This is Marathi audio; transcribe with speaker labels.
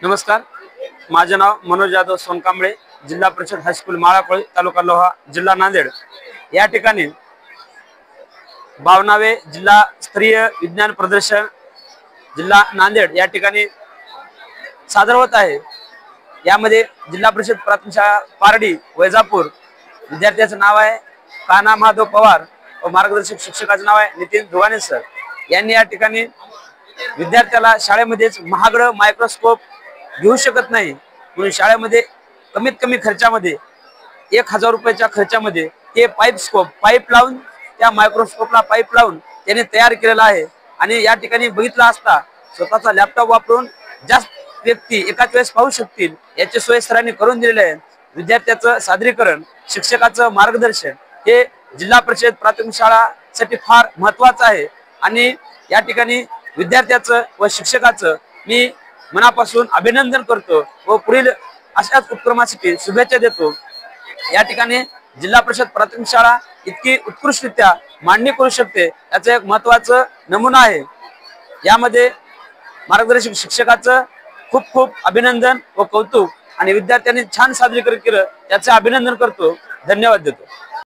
Speaker 1: नमस्कार, माझे नाव मनोज यादव सोनकांबळे, जिल्हा परिषद हायस्कूल माळाकोळी, तालुका लोहा, जिल्हा नांदेड। या ठिकाणी 52वे जिल्हा स्तरीय विज्ञान प्रदर्शन जिल्हा नांदेड या ठिकाणी सादर होत आहे। यामध्ये जिल्हा परिषद प्राथमिक शाळा पारडी वैजापूर विद्यार्थ्याचं नाव आहे कान्हा माधव पवार व मार्गदर्शक शिक्षकाचं नाव आहे नितीन धुवाने सर। यांनी या ठिकाणी विद्यार्थ्याला शाळेमध्येच महागडं मायक्रोस्कोप घेऊ शकत नाही म्हणून शाळेमध्ये कमीत कमी खर्चामध्ये 1000 रुपयाच्या खर्चामध्ये ते पाईप लावून त्या मायक्रोस्कोपला पाईप लावून त्याने तयार केलेला आहे। आणि या ठिकाणी बघितला असता स्वतःचा लॅपटॉप वापरून जास्त व्यक्ती एकाच वेळेस पाहू शकतील याची सोय सरांनी करून दिलेली आहे। विद्यार्थ्याचं सादरीकरण, शिक्षकाचं मार्गदर्शन हे जिल्हा परिषद प्राथमिक शाळासाठी फार महत्त्वाचं आहे। आणि या ठिकाणी विद्यार्थ्याचं व शिक्षकाचं मी मनापासून अभिनंदन करतो व पुढील अशाच उपक्रमासाठी शुभेच्छा देतो। या ठिकाणी जिल्हा परिषद प्राथमिक शाळा इतकी उत्कृष्टरित्या मांडणी करू शकते याचा एक महत्त्वाचा नमुना आहे। यामध्ये मार्गदर्शक शिक्षकाचं खूप खूप अभिनंदन व कौतुक आणि विद्यार्थ्यांनी छान सादरीकरण केलं याचे अभिनंदन करतो, धन्यवाद देतो।